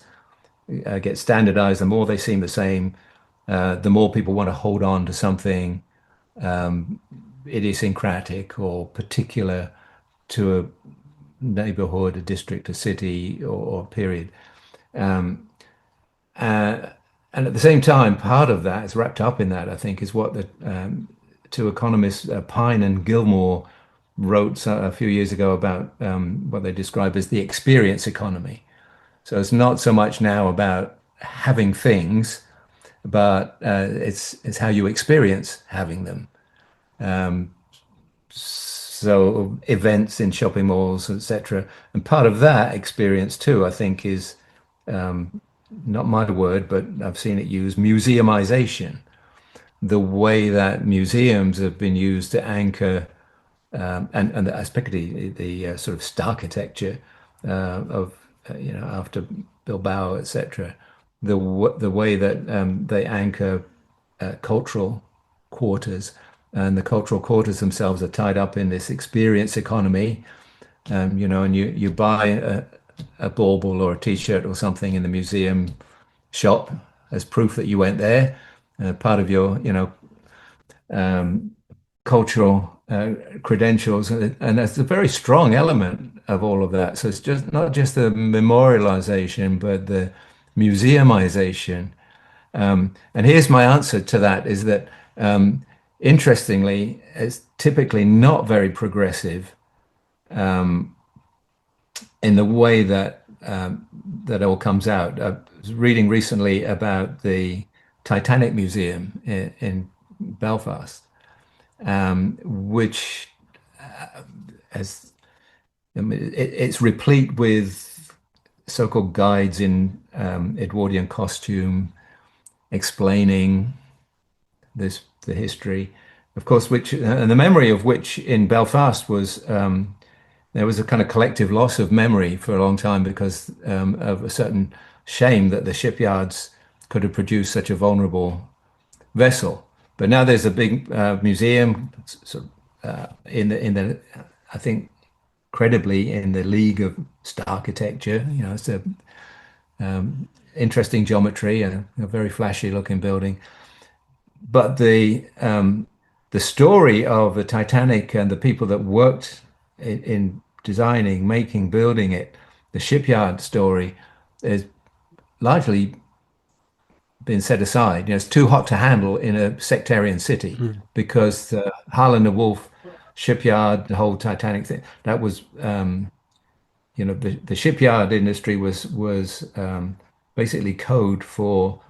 get standardized, the more they seem the same, the more people want to hold on to something idiosyncratic or particular to a neighborhood, a district, a city, or period. And at the same time, part of that is wrapped up in that, I think, is what the two economists, Pine and Gilmore, wrote a few years ago about what they describe as the experience economy. So it's not so much now about having things, but it's how you experience having them. So events in shopping malls, etc. And part of that experience too, I think, is not my word, but I've seen it used, museumization. The way that museums have been used to anchor, and especially the sort of star architecture of, after Bilbao, etc. The way that they anchor cultural quarters, and the cultural quarters themselves are tied up in this experience economy. And you buy a bauble or a T-shirt or something in the museum shop as proof that you went there, part of your cultural credentials, and that's a very strong element of all of that. So it's just not just the memorialization, but the museumization. And here's my answer to that: is that interestingly, it's typically not very progressive in the way that that all comes out. I was reading recently about the Titanic Museum in Belfast, which has, it's replete with so-called guides in Edwardian costume explaining the history, of course, which and the memory of which in Belfast was there was a kind of collective loss of memory for a long time because of a certain shame that the shipyards could have produced such a vulnerable vessel. But now there's a big museum, in the I think credibly in the league of star architecture. It's a interesting geometry and a very flashy looking building. But the story of the Titanic and the people that worked in designing, making, building it, the shipyard story, is largely been set aside. It's too hot to handle in a sectarian city because the Harland and Wolff shipyard, the whole Titanic thing, that was, the shipyard industry was basically code for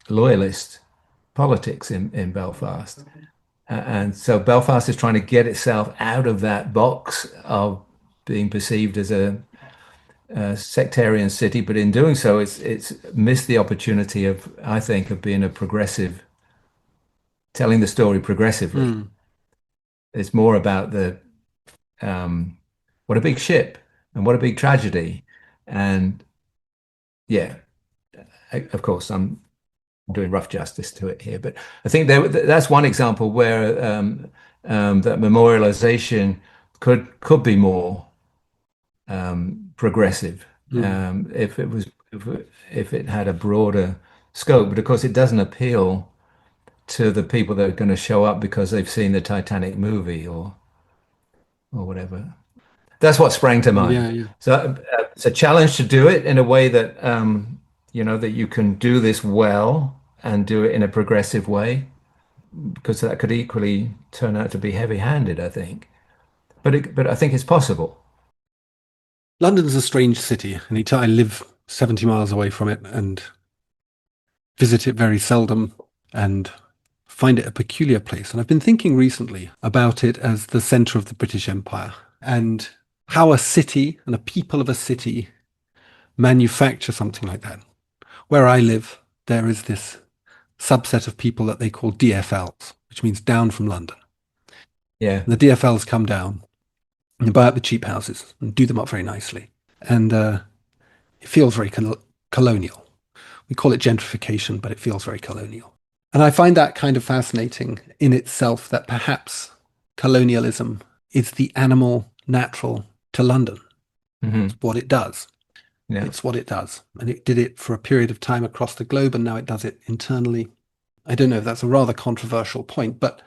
loyalist politics in Belfast. And so Belfast is trying to get itself out of that box of being perceived as a sectarian city, but in doing so, it's missed the opportunity of, I think, of being a progressive, telling the story progressively. It's more about the what a big ship and what a big tragedy, and yeah, of course, I'm doing rough justice to it here, but I think that's one example where that memorialization could be more progressive. If it was if it had a broader scope. But of course, it doesn't appeal to the people that are going to show up because they've seen the Titanic movie or whatever. That's what sprang to mind. Yeah, yeah. So it's a challenge to do it in a way that that you can do this well and do it in a progressive way, because that could equally turn out to be heavy-handed, I think. But I think it's possible. London's a strange city, and I live 70 miles away from it and visit it very seldom and find it a peculiar place. And I've been thinking recently about it as the center of the British Empire and how a city and a people of a city manufacture something like that. Where I live, there is this subset of people that they call DFLs, which means down from London. Yeah. And the DFLs come down and buy up the cheap houses and do them up very nicely. And it feels very colonial. We call it gentrification, but it feels very colonial. And I find that kind of fascinating in itself, that perhaps colonialism is the animal natural to London. Mm-hmm. It's what it does. Yeah. It's what it does. And it did it for a period of time across the globe, and now it does it internally. I don't know if that's a rather controversial point, but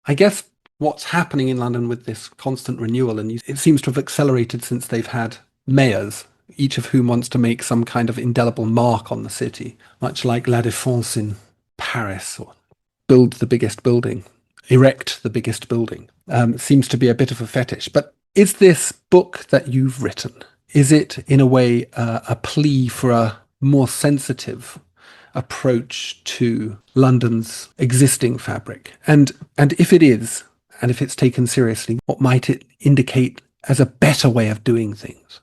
I guess what's happening in London with this constant renewal, and it seems to have accelerated since they've had mayors, each of whom wants to make some kind of indelible mark on the city, much like La Défense in Paris, or build the biggest building, erect the biggest building. Seems to be a bit of a fetish. But is this book that you've written, is it in a way a plea for a more sensitive approach to London's existing fabric? And if it is, and if it's taken seriously, what might it indicate as a better way of doing things?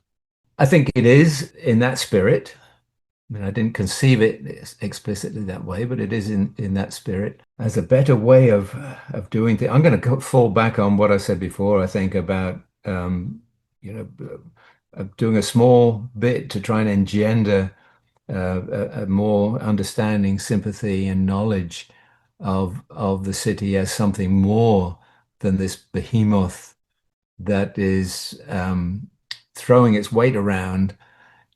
I think it is in that spirit. I mean, I didn't conceive it explicitly that way, but it is in that spirit as a better way of doing things. I'm going to fall back on what I said before, I think, about doing a small bit to try and engender a more understanding, sympathy, and knowledge of the city as something more than this behemoth that is throwing its weight around,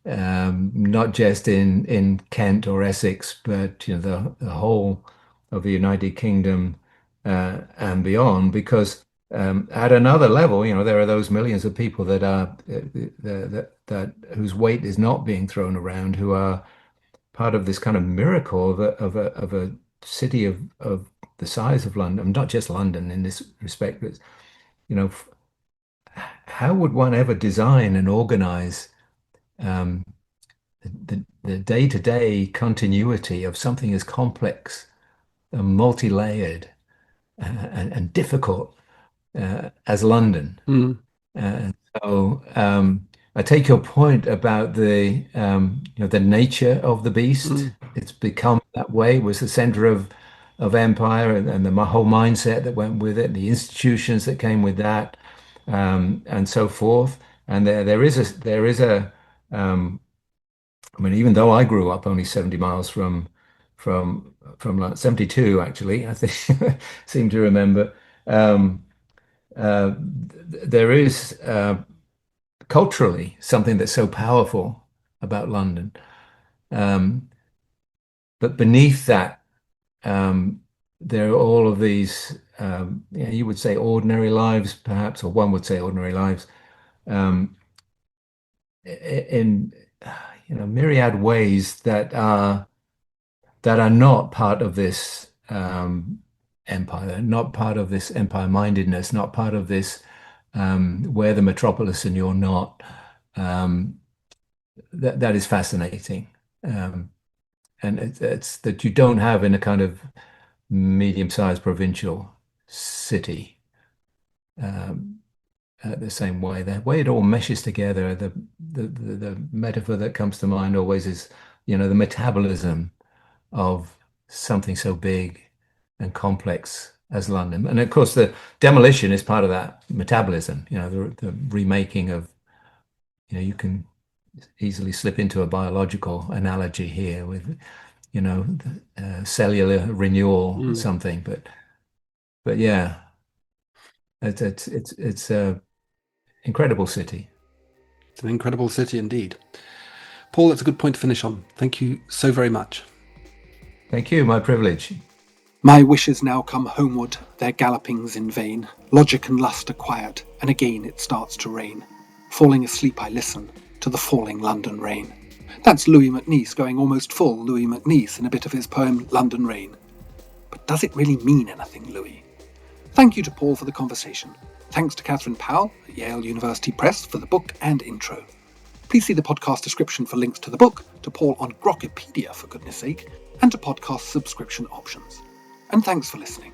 not just in Kent or Essex, but the whole of the United Kingdom and beyond. Because at another level, there are those millions of people that are that whose weight is not being thrown around, who are part of this kind of miracle of a city of the size of London, not just London in this respect, but how would one ever design and organize the day-to-day continuity of something as complex and multi-layered and difficult as London? Mm. So I take your point about the nature of the beast. Mm. It's become that way. It was the center of empire, and the whole mindset that went with it, the institutions that came with that, and so forth. And there is a I mean, even though I grew up only 70 miles from London, 72 actually, I think seem to remember. There is culturally something that's so powerful about London. But beneath that, there are all of these, you would say ordinary lives, perhaps, or one would say ordinary lives, in myriad ways that are not part of this empire, not part of this empire-mindedness, not part of this we're the metropolis and you're not. That is fascinating. And it's that you don't have in a kind of medium-sized provincial city the same way. The way it all meshes together, the metaphor that comes to mind always is, the metabolism of something so big and complex as London. And of course, the demolition is part of that metabolism, the remaking of, you can easily slip into a biological analogy here with, cellular renewal, something, but yeah, it's a incredible city. It's an incredible city indeed. Paul, that's a good point to finish on. Thank you so very much. Thank you, my privilege. My wishes now come homeward, their gallopings in vain. Logic and lust are quiet, and again it starts to rain. Falling asleep I listen to the falling London rain. That's Louis MacNeice going almost full Louis MacNeice in a bit of his poem London Rain. But does it really mean anything, Louis? Thank you to Paul for the conversation. Thanks to Catherine Powell at Yale University Press for the book and intro. Please see the podcast description for links to the book, to Paul on Grokipedia for goodness sake, and to podcast subscription options. And thanks for listening.